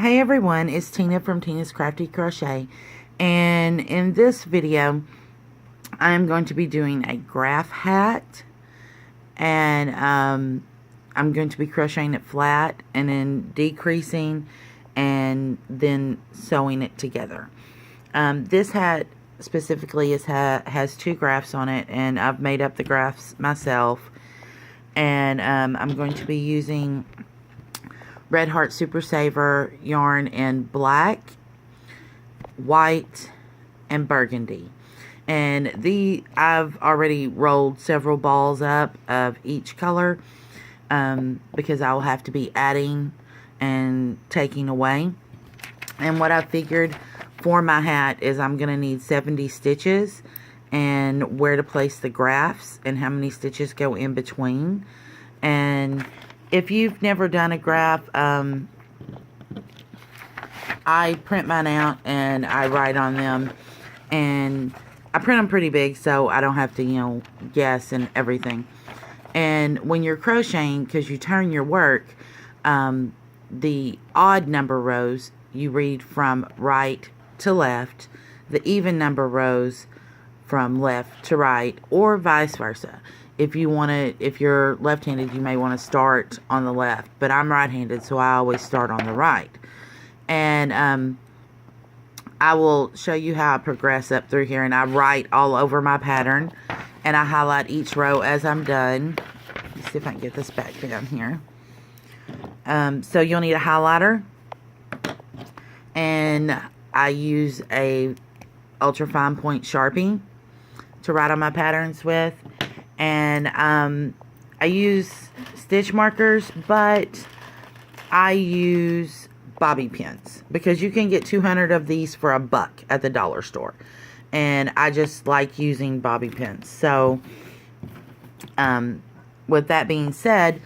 Hey everyone, it's Tina from Tina's Crafty Crochet, and in this video I am going to be doing a graph hat, and I'm going to be crocheting it flat and then decreasing and then sewing it together. This hat specifically has two graphs on it, and I've made up the graphs myself, and I'm going to be using Red Heart Super Saver yarn in black, white, and burgundy. And I've already rolled several balls up of each color because I will have to be adding and taking away. And what I figured for my hat is I'm going to need 70 stitches, and where to place the graphs and how many stitches go in between. And if you've never done a graph, I print mine out and I write on them, and I print them pretty big so I don't have to, guess and everything. And when you're crocheting, because you turn your work, the odd number rows you read from right to left, the even number rows from left to right, or vice versa. If you're left-handed, you may want to start on the left, but I'm right-handed, so I always start on the right. And I will show you how I progress up through here, and I write all over my pattern, and I highlight each row as I'm done. Let's see if I can get this back down here. So you'll need a highlighter, and I use a ultra fine point Sharpie to write on my patterns with. And I use stitch markers, but I use bobby pins because you can get 200 of these for $1 at the dollar store, and I just like using bobby pins. So with that being said,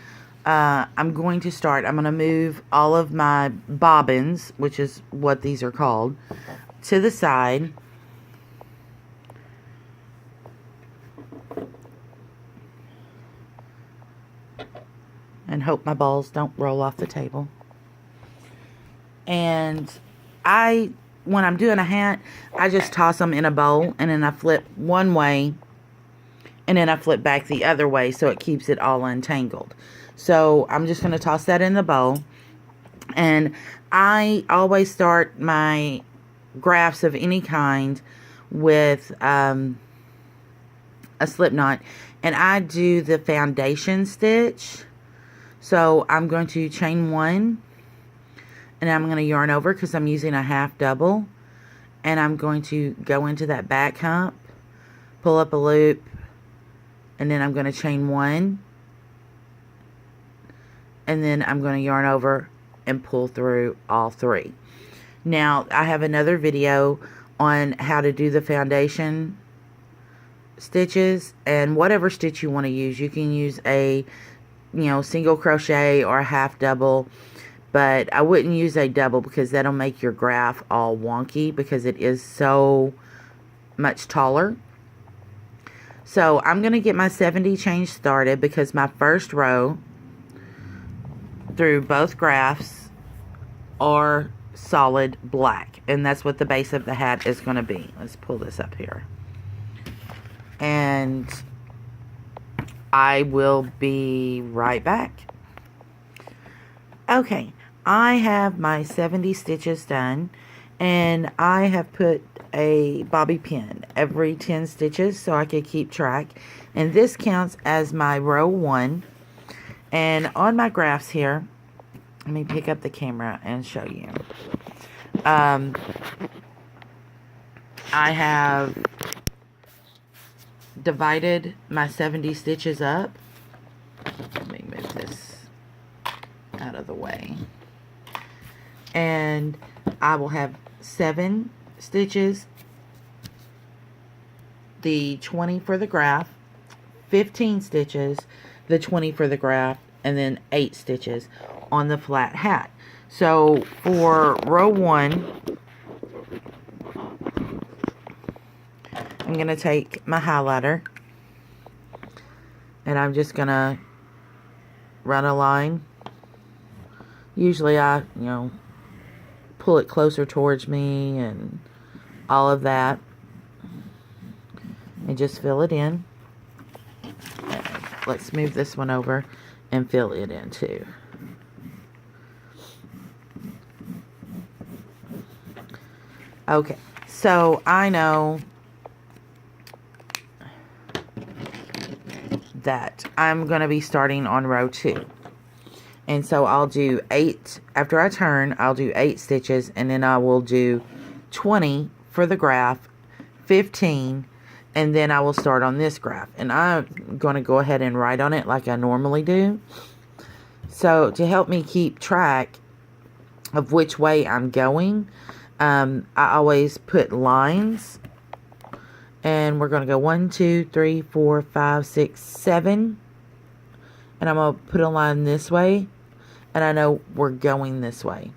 I'm going to move all of my bobbins, which is what these are called, to the side. And hope my balls don't roll off the table. And when I'm doing a hat, I just toss them in a bowl, and then I flip one way, and then I flip back the other way, so it keeps it all untangled. So I'm just going to toss that in the bowl. And I always start my graphs of any kind with a slip knot, and I do the foundation stitch. So I'm going to chain one, and I'm going to yarn over because I'm using a half double, and I'm going to go into that back hump, pull up a loop, and then I'm going to chain one, and then I'm going to yarn over and pull through all three. Now I have another video on how to do the foundation stitches, and whatever stitch you want to use. You can use a single crochet or a half double, but I wouldn't use a double because that'll make your graph all wonky because it is so much taller. So I'm going to get my 70 chain started because my first row through both graphs are solid black, and that's what the base of the hat is going to be. Let's pull this up here, and I will be right back. Okay, I have my 70 stitches done, and I have put a bobby pin every 10 stitches so I could keep track, and this counts as my row 1. And on my graphs here, let me pick up the camera and show you. I have divided my 70 stitches up. Let me move this out of the way. And I will have 7 stitches, the 20 for the graph, 15 stitches, the 20 for the graph, and then 8 stitches on the flat hat. So for row 1, I'm going to take my highlighter, and I'm just going to run a line. Usually I, pull it closer towards me and all of that. And just fill it in. Let's move this one over and fill it in too. Okay, so I know that I'm going to be starting on row 2. And so I'll do 8, after I turn, I'll do 8 stitches, and then I will do 20 for the graph, 15, and then I will start on this graph. And I'm going to go ahead and write on it like I normally do. So to help me keep track of which way I'm going, I always put lines. And we're going to go 1, 2, 3, 4, 5, 6, 7. And I'm going to put a line this way. And I know we're going this way.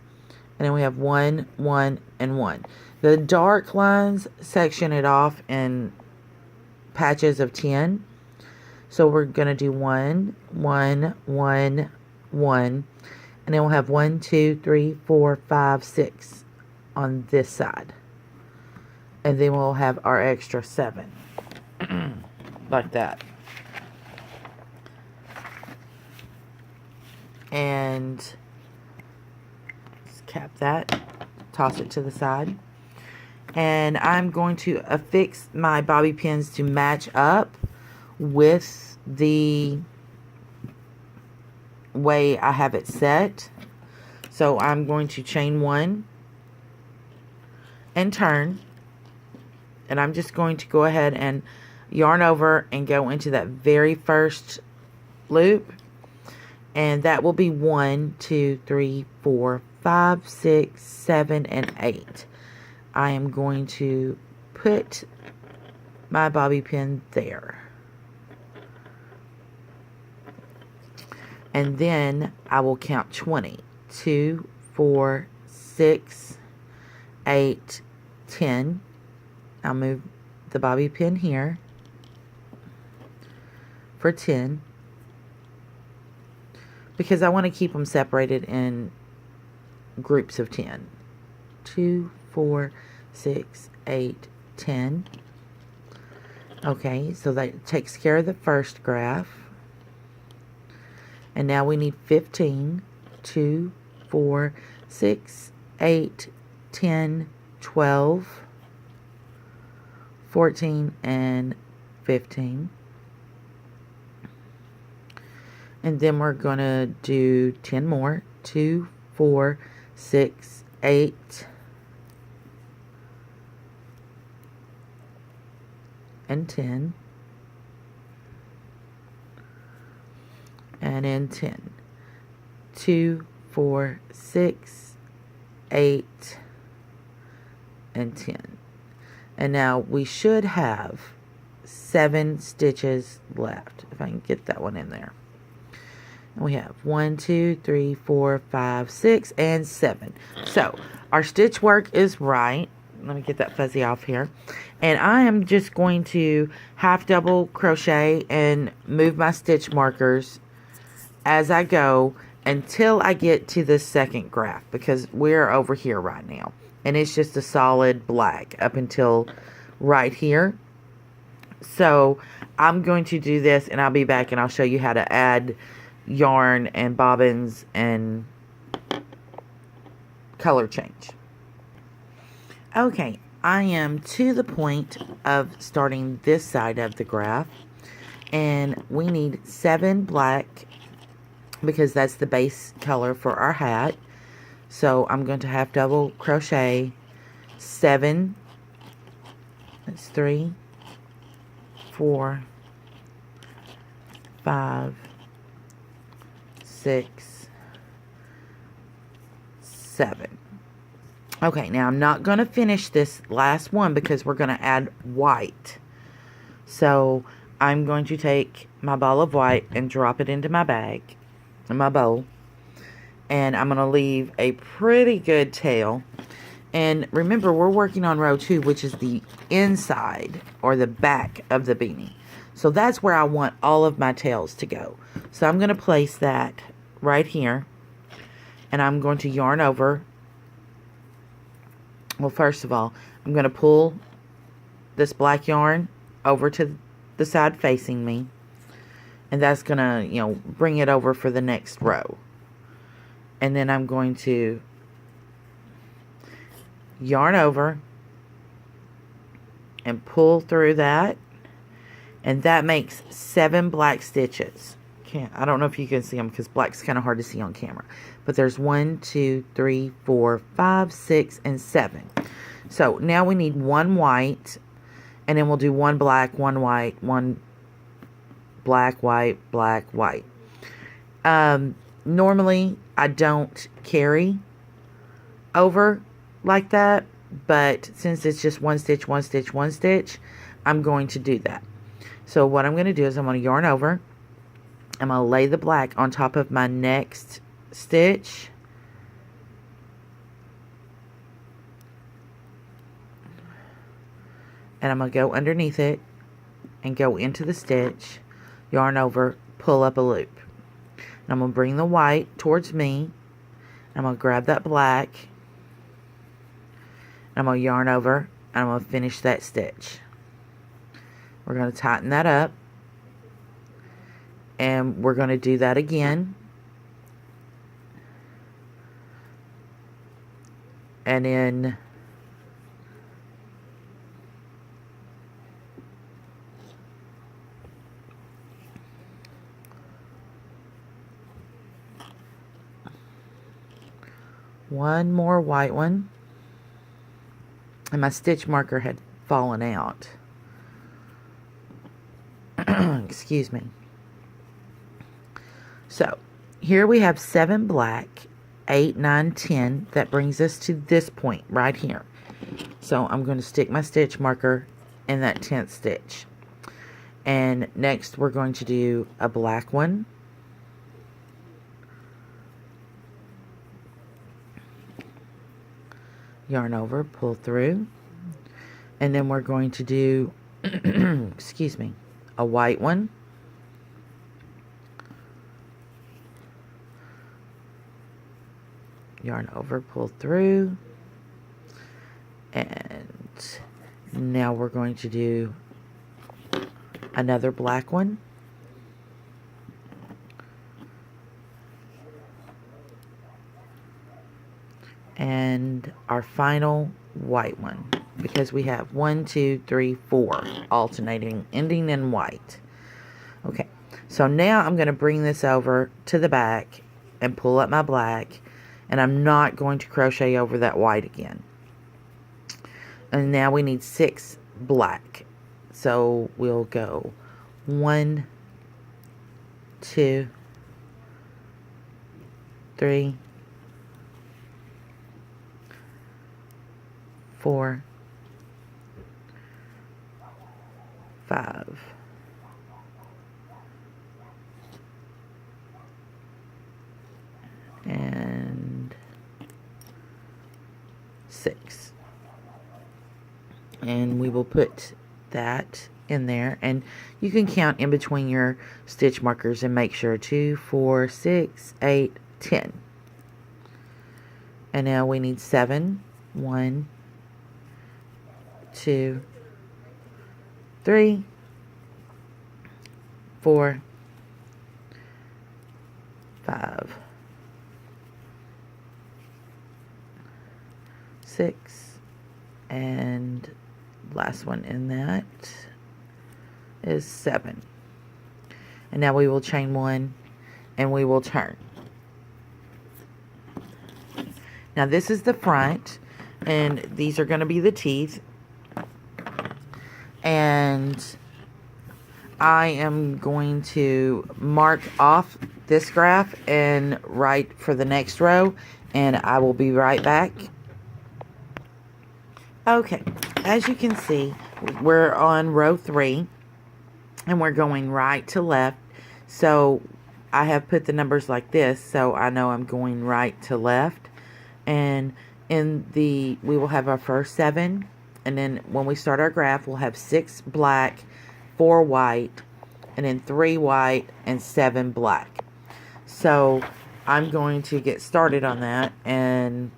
And then we have 1, 1, and 1. The dark lines section it off in patches of 10. So we're going to do 1, 1, 1, 1. And then we'll have 1, 2, 3, 4, 5, 6 on this side. And then we'll have our extra 7. Like that. And just cap that. Toss it to the side. And I'm going to affix my bobby pins to match up with the way I have it set. So I'm going to chain 1 and turn. And I'm just going to go ahead and yarn over and go into that very first loop. And that will be 1, 2, 3, 4, 5, 6, 7, and 8. I am going to put my bobby pin there. And then I will count 20. 2, 4, 6, 8, 10. I'll move the bobby pin here for 10 because I want to keep them separated in groups of 10. 2, 4, 6, 8, 10. Okay, so that takes care of the first graph. And now we need 15. 2, 4, 6, 8, 10, 12. 14 and 15. And then we're going to do 10 more. 2, 4, 6, 8, and 10. And then 10. 2, 4, 6, 8, and 10. And now we should have 7 stitches left. If I can get that one in there. And we have 1, 2, 3, 4, 5, 6, and 7. So our stitch work is right. Let me get that fuzzy off here. And I am just going to half double crochet and move my stitch markers as I go until I get to the second graph, because we're over here right now. And it's just a solid black up until right here. So I'm going to do this and I'll be back and I'll show you how to add yarn and bobbins and color change. Okay, I am to the point of starting this side of the graph. And we need 7 black because that's the base color for our hat. So I'm going to half double crochet 7, that's 3, 4, 5, 6, 7. Okay, now I'm not going to finish this last one because we're going to add white. So I'm going to take my ball of white and drop it into my bag, in my bowl. And I'm going to leave a pretty good tail. And remember, we're working on row 2, which is the inside or the back of the beanie. So that's where I want all of my tails to go. So I'm going to place that right here. And I'm going to yarn over Well, first of all, I'm going to pull this black yarn over to the side facing me. And that's going to, bring it over for the next row. And then I'm going to yarn over and pull through that. And that makes 7 black stitches. I don't know if you can see them because black's kind of hard to see on camera. But there's 1, 2, 3, 4, 5, 6, and 7. So now we need 1 white. And then we'll do 1 black, 1 white, 1 black, white, black, white. Normally, I don't carry over like that. But since it's just 1 stitch, 1 stitch, 1 stitch, I'm going to do that. So what I'm going to do is I'm going to yarn over. I'm going to lay the black on top of my next stitch. And I'm going to go underneath it and go into the stitch, yarn over, pull up a loop. And I'm going to bring the white towards me. I'm going to grab that black. And I'm going to yarn over and I'm going to finish that stitch. We're going to tighten that up. And we're going to do that again. And then one more white one. And my stitch marker had fallen out. Excuse me. So, here we have 7 black, 8, 9, 10. That brings us to this point right here. So, I'm going to stick my stitch marker in that 10th stitch. And next we're going to do a black one. Yarn over, pull through. And then we're going to do, excuse me, a white one. Yarn over, pull through. And now we're going to do another black one. And our final white one, because we have 1, 2, 3, 4 alternating, ending in white. Okay, so now I'm going to bring this over to the back and pull up my black, and I'm not going to crochet over that white again. And now we need 6 black, so we'll go 1, 2, 3, 4, 5, and 6. And we will put that in there, and you can count in between your stitch markers and make sure 2, 4, 6, 8, 10. And now we need 7. 1, 2, 3, 4, 5, 6, and last one in that is 7. And now we will chain 1 and we will turn. Now this is the front, and these are going to be the teeth. And I am going to mark off this graph and write for the next row, and I will be right back. Okay, as you can see, we're on row 3, and we're going right to left. So I have put the numbers like this, so I know I'm going right to left. And we will have our first 7. And then when we start our graph, we'll have 6 black, 4 white, and then 3 white, and 7 black. So I'm going to get started on that, and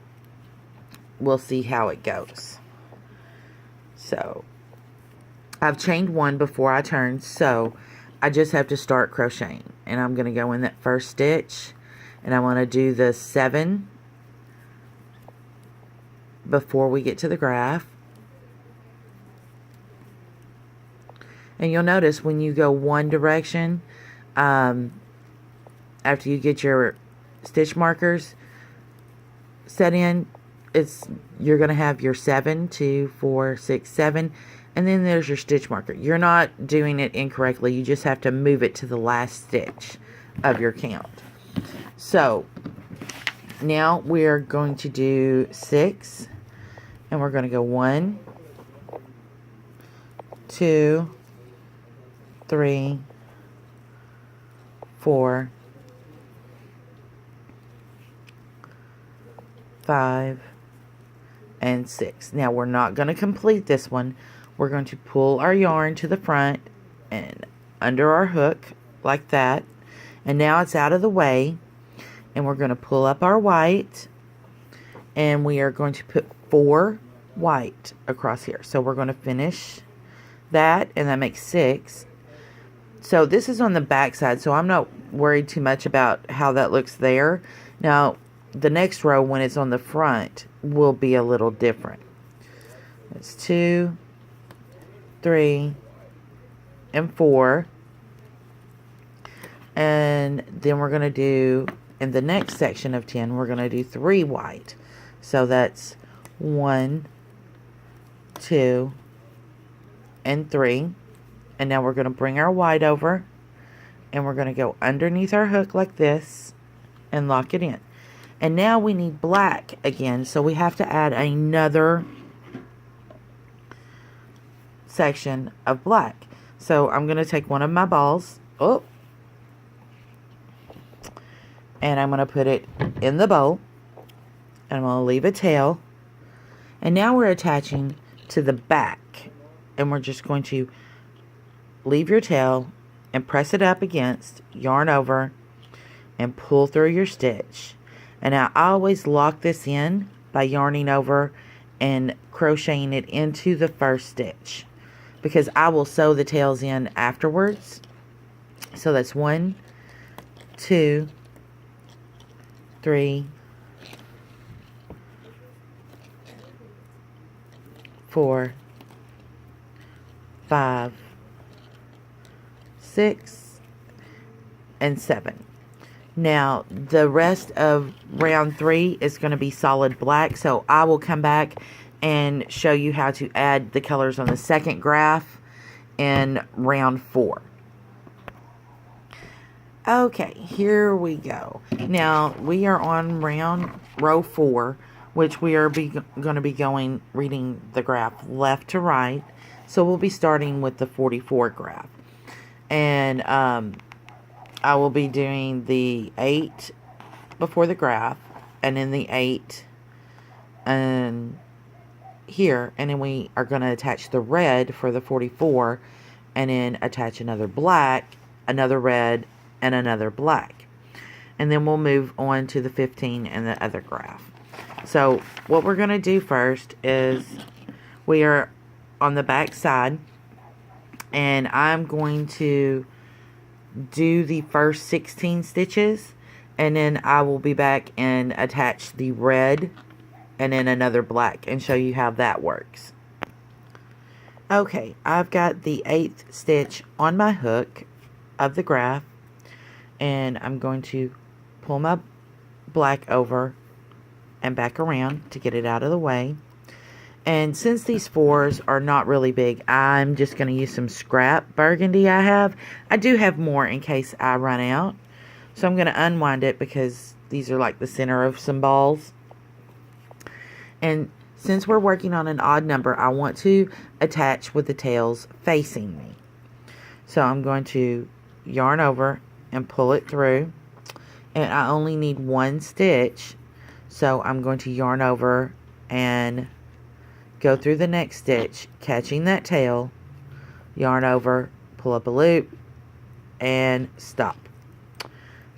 we'll see how it goes. So I've chained one before I turned, so I just have to start crocheting. And I'm going to go in that first stitch, and I want to do the 7 before we get to the graph. And you'll notice when you go one direction, after you get your stitch markers set in, you're going to have your 7, 2, 4, 6, 7, and then there's your stitch marker. You're not doing it incorrectly. You just have to move it to the last stitch of your count. So now we're going to do 6, and we're going to go 1, 2, 3, 4, 5, and 6. Now we're not going to complete this one. We're going to pull our yarn to the front and under our hook like that. And now it's out of the way. And we're going to pull up our white. And we are going to put 4 white across here. So we're going to finish that. And that makes 6. So this is on the back side. So I'm not worried too much about how that looks there. Now the next row, when it's on the front, will be a little different. It's 2, 3, and 4. And then we're going to do, in the next section of 10, we're going to do 3 white. So that's 1, 2, and 3. And now we're going to bring our white over, and we're going to go underneath our hook like this and lock it in. And now we need black again, so we have to add another section of black. So I'm going to take one of my balls, and I'm going to put it in the bowl, and I'm going to leave a tail. And now we're attaching to the back, and we're just going to leave your tail and press it up against, yarn over, and pull through your stitch. And now I always lock this in by yarning over and crocheting it into the first stitch, because I will sew the tails in afterwards. So that's 1, 2, 3, 4, 5, 6, and 7. Now, the rest of round 3 is going to be solid black, so I will come back and show you how to add the colors on the second graph in round 4. Okay, here we go. Now, we are on row 4, which we are going to be reading the graph left to right. So we'll be starting with the 44 graph. And I will be doing the 8 before the graph, and then the 8 and here, and then we are going to attach the red for the 44, and then attach another black, another red, and another black. And then we'll move on to the 15 and the other graph. So what we're going to do first is we are on the back side, and I'm going to do the first 16 stitches, and then I will be back and attach the red and then another black and show you how that works. Okay, I've got the 8th stitch on my hook of the graph, and I'm going to pull my black over and back around to get it out of the way. And since these 4s are not really big, I'm just going to use some scrap burgundy I have. I do have more in case I run out. So I'm going to unwind it because these are like the center of some balls. And since we're working on an odd number, I want to attach with the tails facing me. So I'm going to yarn over and pull it through. And I only need 1 stitch. So I'm going to yarn over and go through the next stitch, catching that tail, yarn over, pull up a loop, and stop.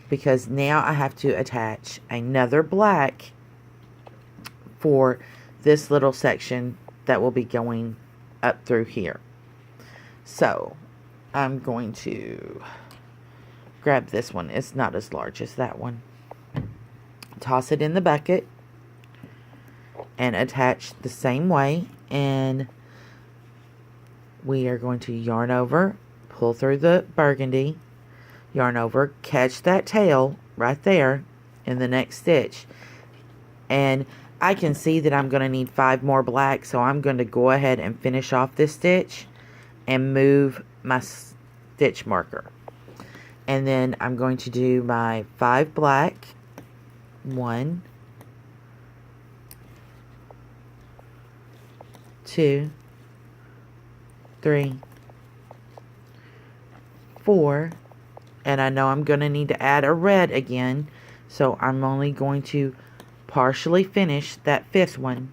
Because now I have to attach another black for this little section that will be going up through here. So I'm going to grab this one. It's not as large as that one. Toss it in the bucket and attach the same way, and we are going to yarn over, pull through the burgundy, yarn over, catch that tail right there in the next stitch. And I can see that I'm going to need 5 more black, so I'm going to go ahead and finish off this stitch and move my stitch marker. And then I'm going to do my 5 black. 1, 2, 3, 4, and I know I'm going to need to add a red again, so I'm only going to partially finish that 5th one,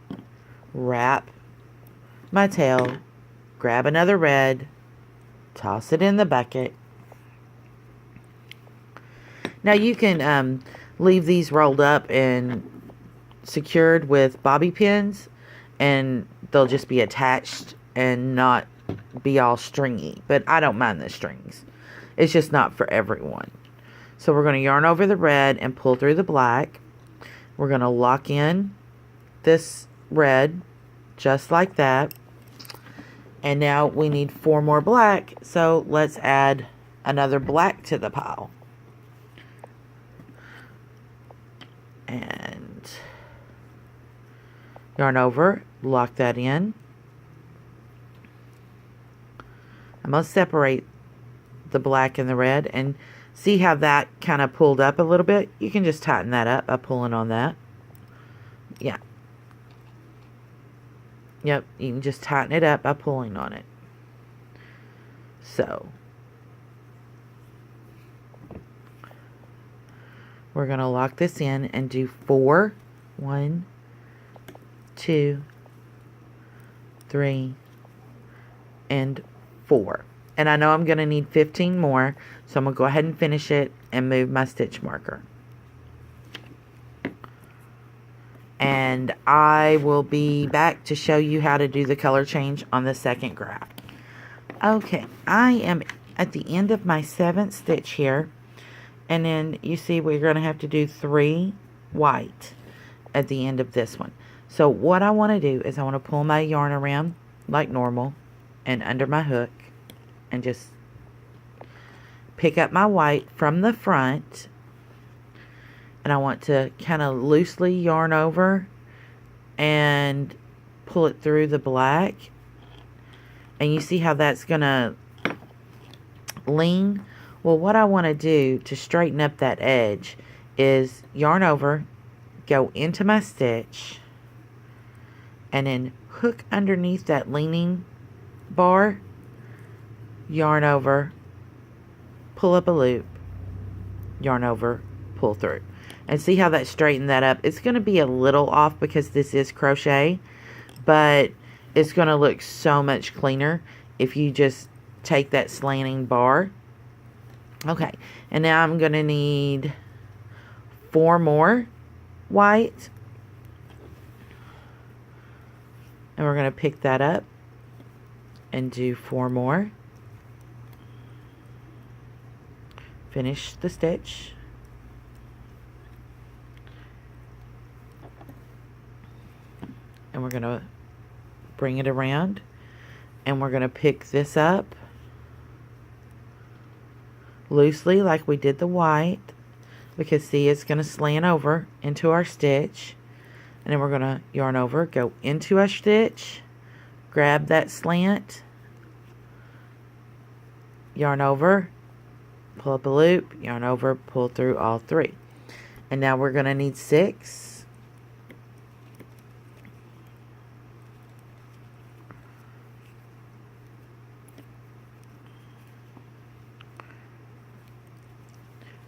wrap my tail, grab another red, toss it in the bucket. Now you can leave these rolled up and secured with bobby pins, and they'll just be attached and not be all stringy, but I don't mind the strings. It's just not for everyone. So we're going to yarn over the red and pull through the black. We're going to lock in this red just like that, and now we need 4 more black, so let's add another black to the pile. And yarn over, lock that in. I'm going to separate the black and the red, and see how that kind of pulled up a little bit? You can just tighten that up by pulling on that. Yeah. Yep, you can just tighten it up by pulling on it. So we're going to lock this in and do 4. 1, 2, 3, and 4. And I know I'm going to need 15 more, so I'm going to go ahead and finish it and move my stitch marker. And I will be back to show you how to do the color change on the second graph. Okay, I am at the end of my 7th stitch here. And then you see we're going to have to do 3 white at the end of this one. So what I want to do is I want to pull my yarn around like normal and under my hook and just pick up my white from the front. And I want to kind of loosely yarn over and pull it through the black. And you see how that's going to lean? Well, what I want to do to straighten up that edge is yarn over, go into my stitch, and then hook underneath that leaning bar, yarn over, pull up a loop, yarn over, pull through. And see how that straightened that up? It's going to be a little off because this is crochet, but it's going to look so much cleaner if you just take that slanting bar. Okay, and now I'm going to need 4 more white. And we're going to pick that up and do 4 more. Finish the stitch. And we're going to bring it around, and we're going to pick this up loosely like we did the white, because see, it's going to slant over into our stitch, and then we're going to yarn over, go into our stitch, grab that slant, yarn over, pull up a loop, yarn over, pull through all 3. And now we're going to need 6.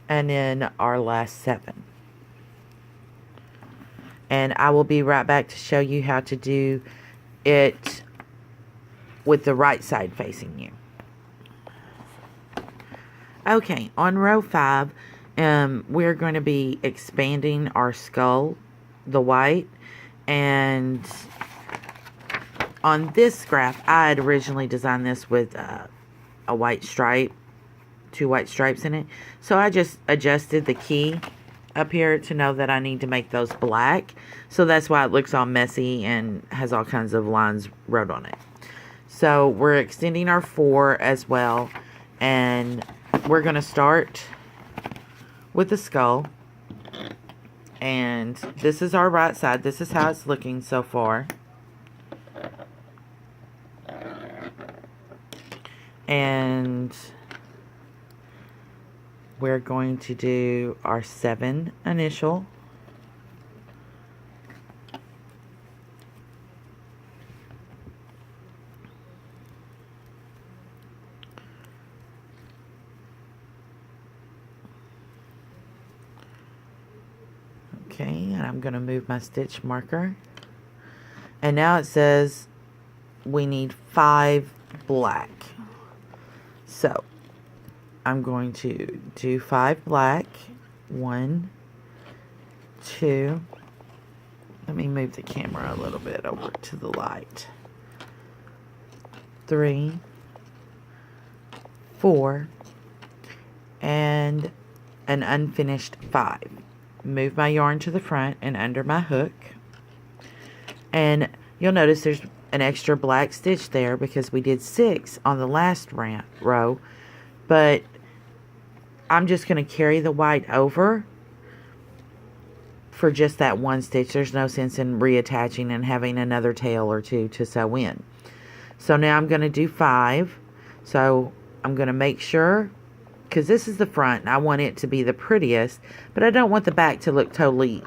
And then our last 7. And I will be right back to show you how to do it with the right side facing you. Okay, on row 5, we're going to be expanding our skull, the white, And on this graph, I had originally designed this with a white stripe, 2 white stripes in it. So I just adjusted the key up here to know that I need to make those black. So that's why it looks all messy and has all kinds of lines wrote on it. So we're extending our 4 as well. And we're going to start with the skull. And this is our right side. This is how it's looking so far. And we're going to do our 7 initial. Okay, and I'm going to move my stitch marker. And now it says we need 5 black. So I'm going to do 5 black. 1, 2. Let me move the camera a little bit over to the light. 3, 4, and an unfinished 5. Move my yarn to the front and under my hook. And you'll notice there's an extra black stitch there because we did 6 on the last row. But I'm just going to carry the white over for just that 1 stitch. There's no sense in reattaching and having another tail or 2 to sew in. So now I'm going to do 5. So I'm going to make sure, because this is the front and I want it to be the prettiest, but I don't want the back to look totally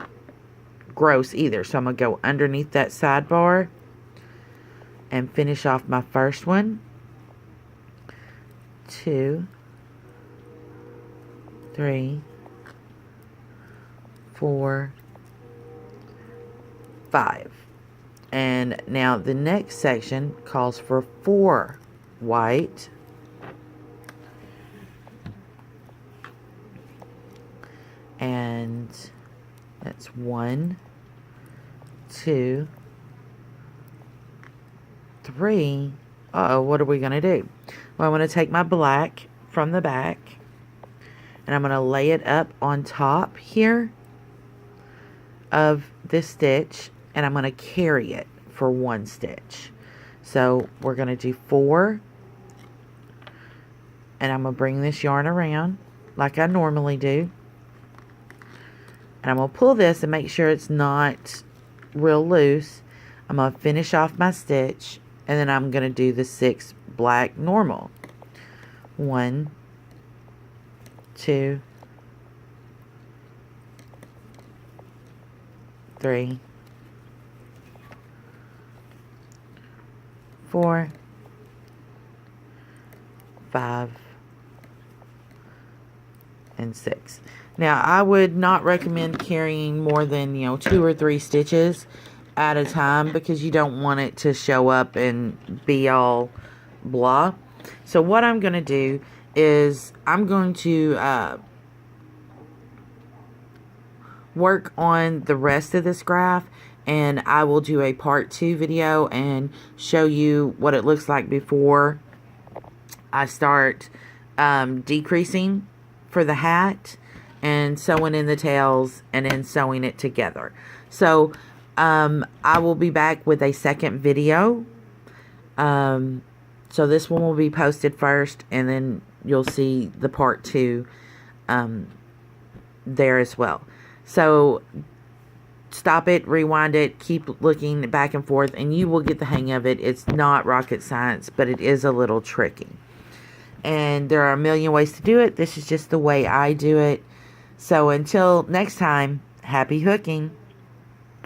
gross either. So I'm going to go underneath that sidebar and finish off my first one. 2, 3, 4, 5. And now the next section calls for 4 white. And that's 1, 2, 3. Uh-oh, what are we going to do? Well, I'm going to take my black from the back and I'm going to lay it up on top here of this stitch, and I'm going to carry it for 1 stitch. So we're going to do 4, and I'm going to bring this yarn around like I normally do. And I'm going to pull this and make sure it's not real loose. I'm going to finish off my stitch, and then I'm going to do the 6 black normal. 1, 2, 3, 4, 5, and 6. Now, I would not recommend carrying more than, 2 or 3 stitches at a time because you don't want it to show up and be all blah. So what I'm going to do is I'm going to work on the rest of this graph, and I will do a part 2 video and show you what it looks like before I start decreasing for the hat and sewing in the tails and then sewing it together. So I will be back with a second video. So this one will be posted first, and then you'll see the part 2 there as well. So stop it, rewind it, keep looking back and forth, and you will get the hang of it. It's not rocket science, but it is a little tricky. And there are a million ways to do it. This is just the way I do it. So until next time, happy hooking.